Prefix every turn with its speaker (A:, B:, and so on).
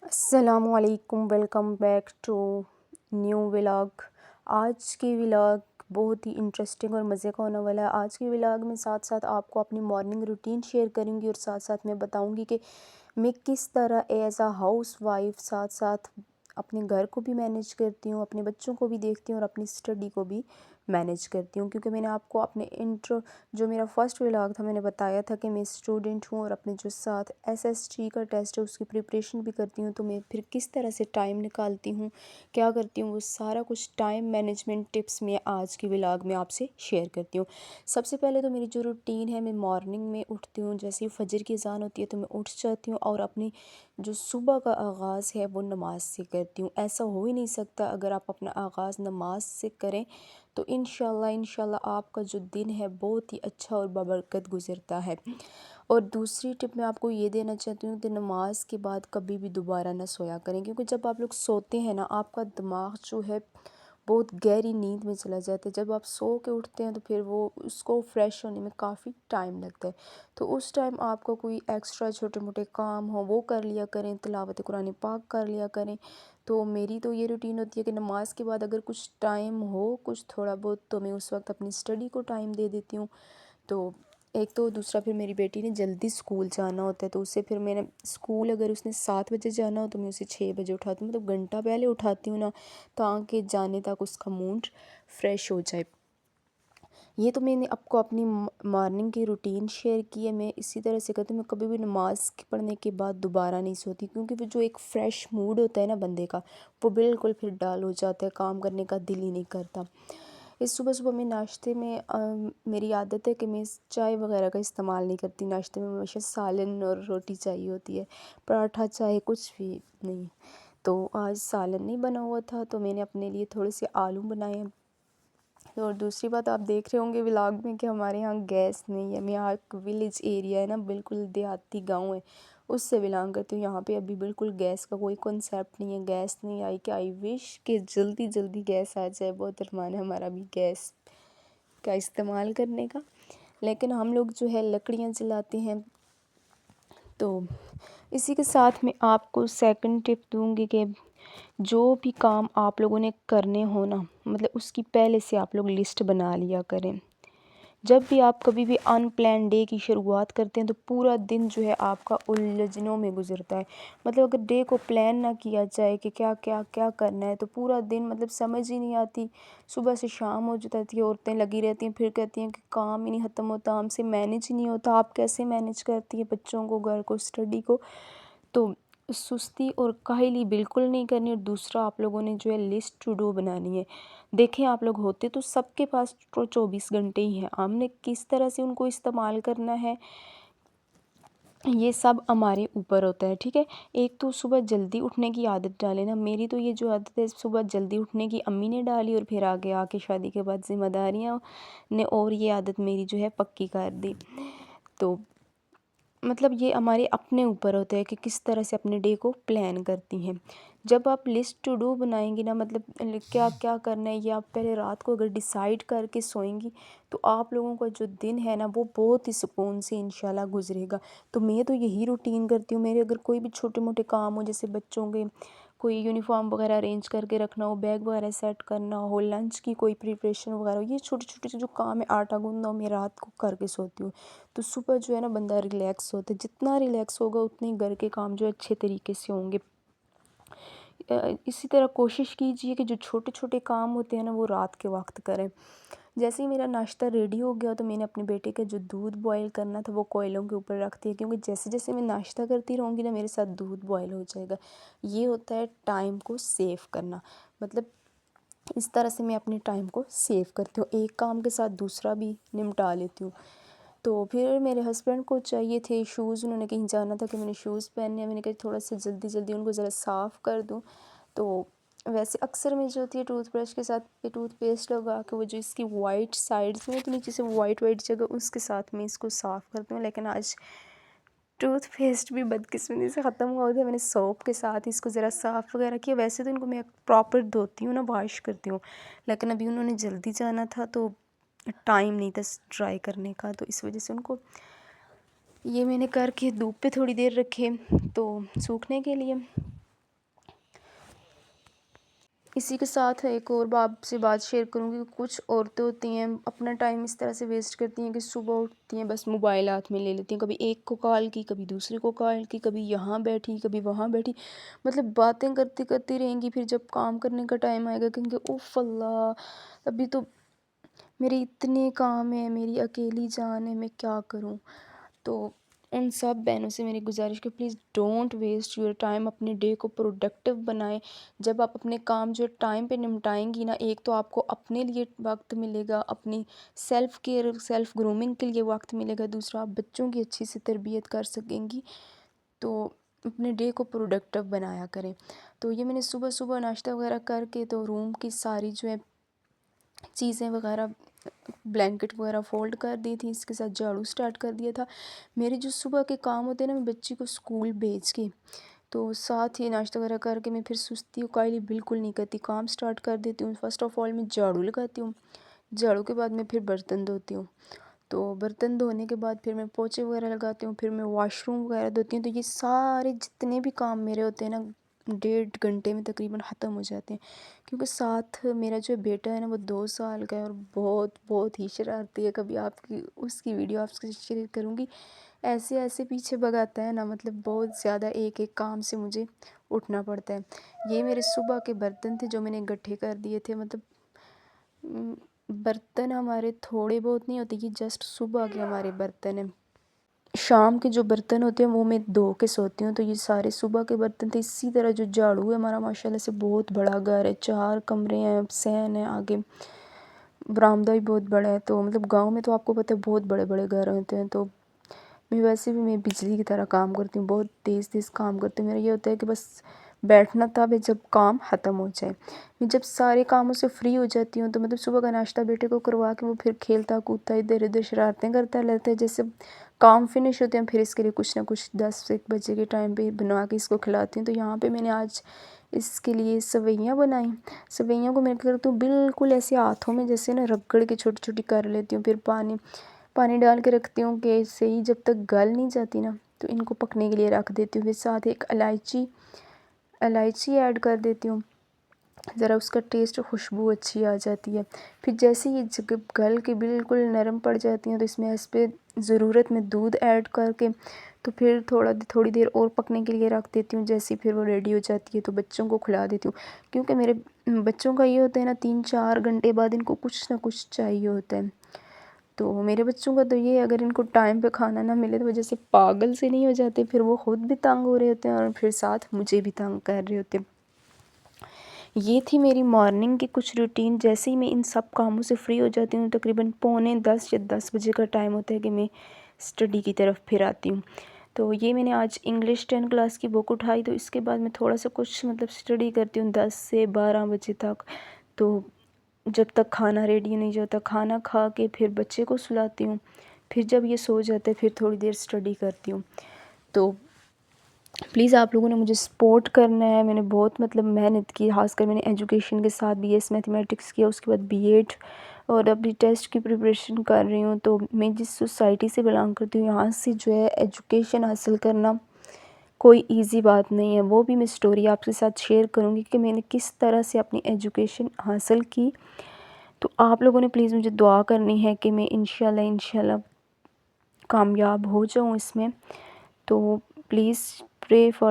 A: السلام علیکم، welcome back to new vlog. آج کی ولاگ بہت ہی انٹرسٹنگ اور مزے کا ہونے والا ہے۔ آج کی ولاگ میں ساتھ ساتھ آپ کو اپنی مارننگ روٹین شیئر کروں گی اور ساتھ ساتھ میں بتاؤں گی کہ میں کس طرح ایز اے ہاؤس وائف ساتھ ساتھ اپنے گھر کو بھی مینیج کرتی ہوں، اپنے بچوں کو بھی دیکھتی ہوں اور اپنی اسٹڈی کو بھی مینیج کرتی ہوں، کیونکہ میں نے آپ کو اپنے انٹرو جو میرا فرسٹ ولاگ تھا میں نے بتایا تھا کہ میں اسٹوڈنٹ ہوں اور اپنے جو ساتھ SST کا ٹیسٹ ہے اس کی پریپریشن بھی کرتی ہوں، تو میں پھر کس طرح سے ٹائم نکالتی ہوں، کیا کرتی ہوں، وہ سارا کچھ ٹائم مینجمنٹ ٹپس میں آج کی ولاگ میں آپ سے شیئر کرتی ہوں۔ سب سے پہلے تو میری جو روٹین ہے، میں مارننگ میں اٹھتی ہوں، جیسے ہی فجر کی اذان ہوتی ہے تو میں اٹھ جاتی ہوں اور اپنی جو صبح کا آغاز ہے وہ نماز سے کرتی ہوں۔ ایسا ہو ہی نہیں سکتا اگر آپ اپنا آغاز نماز سے کریں تو انشاءاللہ آپ کا جو دن ہے بہت ہی اچھا اور بابرکت گزرتا ہے۔ اور دوسری ٹپ میں آپ کو یہ دینا چاہتی ہوں کہ نماز کے بعد کبھی بھی دوبارہ نہ سویا کریں، کیونکہ جب آپ لوگ سوتے ہیں نا، آپ کا دماغ جو ہے بہت گہری نیند میں چلا جاتا ہے۔ جب آپ سو کے اٹھتے ہیں تو پھر وہ اس کو فریش ہونے میں کافی ٹائم لگتا ہے، تو اس ٹائم آپ کو کوئی ایکسٹرا چھوٹے موٹے کام ہو وہ کر لیا کریں، تلاوت قرآن پاک کر لیا کریں۔ تو میری تو یہ روٹین ہوتی ہے کہ نماز کے بعد اگر کچھ ٹائم ہو کچھ تھوڑا بہت تو میں اس وقت اپنی اسٹڈی کو ٹائم دے دیتی ہوں۔ تو ایک تو دوسرا پھر میری بیٹی نے جلدی اسکول جانا ہوتا ہے، تو اسے پھر میں نے اسکول اگر اس نے 7 بجے جانا ہو تو میں اسے 6 بجے اٹھاتی ہوں، مطلب گھنٹہ پہلے اٹھاتی ہوں نا، تاکہ جانے تک اس کا موڈ فریش ہو جائے۔ یہ تو میں نے آپ کو اپنی مارننگ کی روٹین شیئر کی ہے۔ میں اسی طرح سے کرتی ہوں، میں کبھی بھی نماز پڑھنے کے بعد دوبارہ نہیں سوتی، کیونکہ وہ جو ایک فریش موڈ ہوتا ہے نا بندے کا، وہ بالکل پھر ڈال ہو جاتا ہے، کام کرنے کا دل ہی نہیں کرتا۔ اس صبح میں ناشتے میں میری عادت ہے کہ میں چائے وغیرہ کا استعمال نہیں کرتی، ناشتے میں ہمیشہ سالن اور روٹی چاہیے ہوتی ہے، پراٹھا چائے کچھ بھی نہیں۔ تو آج سالن نہیں بنا ہوا تھا تو میں نے اپنے لیے تھوڑے سے آلو بنائے ہیں۔ اور دوسری بات آپ دیکھ رہے ہوں گے ولاگ میں کہ ہمارے یہاں گیس نہیں ہے۔ میں یہاں ایک ولیج ایریا ہے نا، بالکل دیہاتی گاؤں ہے، اس سے بلانگ کرتی ہوں۔ یہاں پہ ابھی بالکل گیس کا کوئی کنسیپٹ نہیں ہے، گیس نہیں آئی کہ آئی وش کہ جلدی جلدی گیس آ جائے، بہت ارمان ہے ہمارا بھی گیس کا استعمال کرنے کا، لیکن ہم لوگ جو ہے لکڑیاں جلاتے ہیں۔ تو اسی کے ساتھ میں آپ کو سیکنڈ ٹپ دوں گی کہ جو بھی کام آپ لوگوں نے کرنے ہونا، مطلب اس کی پہلے سے آپ لوگ لسٹ بنا لیا کریں۔ جب بھی آپ کبھی بھی ان پلان ڈے کی شروعات کرتے ہیں تو پورا دن جو ہے آپ کا الجھنوں میں گزرتا ہے۔ مطلب اگر ڈے کو پلان نہ کیا جائے کہ کیا کیا کیا کرنا ہے تو پورا دن مطلب سمجھ ہی نہیں آتی، صبح سے شام ہو جاتی ہے، عورتیں لگی رہتی ہیں، پھر کہتی ہیں کہ کام ہی نہیں ختم ہوتا، ہم سے مینیج ہی نہیں ہوتا۔ آپ کیسے مینیج کرتی ہیں بچوں کو، گھر کو، اسٹڈی کو؟ تو سستی اور کاہلی بالکل نہیں کرنی، اور دوسرا آپ لوگوں نے جو ہے لسٹ ٹو ڈو بنانی ہے۔ دیکھیں آپ لوگ ہوتے تو سب کے پاس 24 گھنٹے ہی ہیں، ہم نے کس طرح سے ان کو استعمال کرنا ہے یہ سب ہمارے اوپر ہوتا ہے، ٹھیک ہے۔ ایک تو صبح جلدی اٹھنے کی عادت ڈالیں نا، میری تو یہ جو عادت ہے صبح جلدی اٹھنے کی امی نے ڈالی، اور پھر آگے آ کے شادی کے بعد ذمہ داریاں نے اور یہ عادت میری جو ہے پکی کر دی۔ تو مطلب یہ ہمارے اپنے اوپر ہوتا ہے کہ کس طرح سے اپنے ڈے کو پلان کرتی ہیں۔ جب آپ لسٹ ٹو ڈو بنائیں گی نا، مطلب کیا کیا کرنا ہے یہ آپ پہلے رات کو اگر ڈیسائیڈ کر کے سوئیں گی تو آپ لوگوں کا جو دن ہے نا وہ بہت ہی سکون سے انشاءاللہ گزرے گا۔ تو میں تو یہی روٹین کرتی ہوں۔ میرے اگر کوئی بھی چھوٹے موٹے کام ہو، جیسے بچوں کے کوئی یونیفارم وغیرہ ارینج کر کے رکھنا ہو، بیگ وغیرہ سیٹ کرنا ہو، لنچ کی کوئی پریپریشن وغیرہ ہو، یہ چھوٹے چھوٹے جو کام ہے، آٹا گوندنا ہو، میں رات کو کر کے سوتی ہوں۔ تو صبح جو ہے نا بندہ ریلیکس ہوتا ہے، جتنا ریلیکس ہوگا اتنے ہی گھر کے کام جو اچھے طریقے سے ہوں گے۔ اسی طرح کوشش کیجئے کہ جو چھوٹے چھوٹے کام ہوتے ہیں نا وہ رات کے وقت کریں۔ جیسے ہی میرا ناشتہ ریڈی ہو گیا تو میں نے اپنے بیٹے کا جو دودھ بوائل کرنا تھا وہ کوئلوں کے اوپر رکھ دیا، کیونکہ جیسے جیسے میں ناشتہ کرتی رہوں گی نا میرے ساتھ دودھ بوائل ہو جائے گا۔ یہ ہوتا ہے ٹائم کو سیو کرنا، مطلب اس طرح سے میں اپنے ٹائم کو سیو کرتی ہوں، ایک کام کے ساتھ دوسرا بھی نمٹا لیتی ہوں۔ تو پھر میرے ہسبینڈ کو چاہیے تھے شوز، انہوں نے کہیں جانا تھا کہ میں نے شوز پہننے ہیں، میں نے کہا تھوڑا سا جلدی جلدی ان کو ذرا صاف کر دوں۔ تو ویسے اکثر میں جو ہوتی ہے ٹوتھ برش کے ساتھ ٹوتھ پیسٹ لگا کے وہ جو اس کی وائٹ سائڈز میں تو نیچے سے وائٹ جگہ اس کے ساتھ میں اس کو صاف کرتی ہوں، لیکن آج ٹوتھ پیسٹ بھی بدقسمتی سے ختم ہوا تھا، میں نے سوپ کے ساتھ اس کو ذرا صاف وغیرہ کیا۔ ویسے تو ان کو میں پراپر دھوتی ہوں نا، واش کرتی ہوں، لیکن ابھی انہوں نے جلدی جانا تھا تو ٹائم نہیں تھا ڈرائی کرنے کا، تو اس وجہ سے ان کو یہ میں نے کر کے دھوپ پہ تھوڑی دیر رکھے تو سوکھنے کے لیے۔ اسی کے ساتھ ایک اور آپ سے بات شیئر کروں گی کہ کچھ عورتیں ہوتی ہیں اپنا ٹائم اس طرح سے ویسٹ کرتی ہیں کہ صبح اٹھتی ہیں بس موبائل ہاتھ میں لے لیتی ہیں، کبھی ایک کو کال کی، کبھی دوسرے کو کال کی، کبھی یہاں بیٹھی کبھی وہاں بیٹھی، مطلب باتیں کرتی کرتی رہیں گی۔ پھر جب کام کرنے کا ٹائم آئے گا کہیں گے اوف اللہ، ابھی تو میرے اتنے کام ہیں، میری اکیلی جان ہے، میں کیا کروں۔ تو ان سب بہنوں سے میری گزارش کہ please don't waste your time, اپنے ڈے کو پروڈکٹیو بنائیں۔ جب آپ اپنے کام جو ٹائم پہ نمٹائیں گی نا، ایک تو آپ کو اپنے لیے وقت ملے گا، اپنی سیلف کیئر سیلف گرومنگ کے لیے وقت ملے گا، دوسرا آپ بچوں کی اچھی سے تربیت کر سکیں گی۔ تو اپنے ڈے کو پروڈکٹیو بنایا کریں۔ تو یہ میں نے صبح صبح ناشتہ وغیرہ کر کے تو روم کی ساری جو ہے چیزیں وغیرہ بلینکٹ وغیرہ فولڈ کر دی تھی، اس کے ساتھ جھاڑو سٹارٹ کر دیا تھا۔ میرے جو صبح کے کام ہوتے ہیں نا، میں بچی کو اسکول بھیج کے تو ساتھ ہی ناشتہ وغیرہ کر کے میں پھر سستی قائلی بالکل نہیں کرتی، کام سٹارٹ کر دیتی ہوں۔ فرسٹ آف آل میں جھاڑو لگاتی ہوں، جھاڑو کے بعد میں پھر برتن دھوتی ہوں، تو برتن دھونے کے بعد پھر میں پوچھے وغیرہ لگاتی ہوں، پھر میں واش روم وغیرہ دھوتی ہوں۔ تو یہ سارے جتنے بھی کام میرے ہوتے ہیں نا، 1.5 گھنٹے میں تقریباً ختم ہو جاتے ہیں، کیونکہ ساتھ میرا جو بیٹا ہے نا وہ 2 سال کا ہے اور بہت بہت ہی شرارتی ہے۔ کبھی آپ کی اس کی ویڈیو آپ سے شیئر کروں گی، ایسے ایسے پیچھے بھگاتا ہے نا، مطلب بہت زیادہ ایک ایک کام سے مجھے اٹھنا پڑتا ہے۔ یہ میرے صبح کے برتن تھے جو میں نے اکٹھے کر دیے تھے، مطلب برتن ہمارے تھوڑے بہت نہیں ہوتے، یہ جسٹ صبح کے ہمارے برتن ہیں۔ شام کے جو برتن ہوتے ہیں وہ میں دھو کے سوتی ہوں، تو یہ سارے صبح کے برتن تھے۔ اسی طرح جو جھاڑو ہے ہمارا ماشاءاللہ سے بہت بڑا گھر ہے، 4 کمرے ہیں، صحن ہے، آگے برآمدہ بھی بہت بڑا ہے۔ تو مطلب گاؤں میں تو آپ کو پتہ ہے بہت بڑے بڑے گھر ہوتے ہیں، تو ویسے بھی میں بجلی کی طرح کام کرتی ہوں، بہت تیز تیز کام کرتی ہوں۔ میرا یہ ہوتا ہے کہ بس بیٹھنا تب ہے جب کام ختم ہو جائے۔ میں جب سارے کاموں سے فری ہو جاتی ہوں تو مطلب صبح کا ناشتہ بیٹے کو کروا کے وہ پھر کھیلتا کودتا ادھر ادھر شرارتیں کرتا رہتا ہے۔ جیسے کام فنش ہوتے ہیں پھر اس کے لیے کچھ نہ کچھ 10-1 بجے کے ٹائم پہ بنا کے اس کو کھلاتی ہوں۔ تو یہاں پہ میں نے آج اس کے لیے سویاں بنائیں۔ سویاں کو میں کیا کرتی ہوں، بالکل ایسے ہاتھوں میں جیسے نا رگڑ کے چھوٹی چھوٹی کر لیتی ہوں، پھر پانی ڈال کے رکھتی ہوں کہ صحیح جب تک گل نہیں جاتی نا تو ان کو پکنے کے لیے رکھ دیتی ہوں۔ پھر ساتھ ایک الائچی ایڈ کر دیتی ہوں، ذرا اس کا ٹیسٹ خوشبو اچھی آ جاتی ہے۔ پھر جیسے یہ جب گل کے بالکل نرم پڑ جاتی ہیں تو اس میں اس پہ ضرورت میں دودھ ایڈ کر کے تو پھر تھوڑی دیر اور پکنے کے لیے رکھ دیتی ہوں۔ جیسے پھر وہ ریڈی ہو جاتی ہے تو بچوں کو کھلا دیتی ہوں، کیونکہ میرے بچوں کا یہ ہوتا ہے نا 3-4 گھنٹے بعد ان کو کچھ نہ کچھ چاہیے ہوتا ہے۔ تو میرے بچوں کا تو یہ ہے، اگر ان کو ٹائم پہ کھانا نہ ملے تو وہ جیسے پاگل سے نہیں ہو جاتے، پھر وہ خود بھی تنگ ہو رہے ہوتے ہیں اور پھر ساتھ مجھے بھی تنگ کر رہے ہوتے ہیں۔ یہ تھی میری مارننگ کی کچھ روٹین۔ جیسے ہی میں ان سب کاموں سے فری ہو جاتی ہوں، تقریباً 9:45 یا 10 بجے کا ٹائم ہوتا ہے کہ میں اسٹڈی کی طرف پھر آتی ہوں۔ تو یہ میں نے آج انگلش 10 کلاس کی بک اٹھائی، تو اس کے بعد میں تھوڑا سا کچھ مطلب اسٹڈی کرتی ہوں 10 سے 12 بجے تک۔ تو جب تک کھانا ریڈی نہیں ہوتا، کھانا کھا کے پھر بچے کو سلاتی ہوں، پھر جب یہ سو جاتا ہے پھر تھوڑی دیر اسٹڈی کرتی ہوں۔ تو پلیز آپ لوگوں نے مجھے سپورٹ کرنا ہے۔ میں نے بہت مطلب محنت کی، خاص کر میں نے ایجوکیشن کے ساتھ بی ایس میتھمیٹکس کیا، اس کے بعد B.Ed اور ابھی ٹیسٹ کی پریپریشن کر رہی ہوں۔ تو میں جس سوسائٹی سے بلانگ کرتی ہوں، یہاں سے جو ہے ایجوکیشن حاصل کرنا کوئی ایزی بات نہیں ہے۔ وہ بھی میں سٹوری آپ کے ساتھ شیئر کروں گی کہ میں نے کس طرح سے اپنی ایجوکیشن حاصل کی۔ تو آپ لوگوں نے پلیز مجھے دعا کرنی ہے کہ میں انشاءاللہ کامیاب ہو جاؤں اس میں۔ تو پلیز پرے فار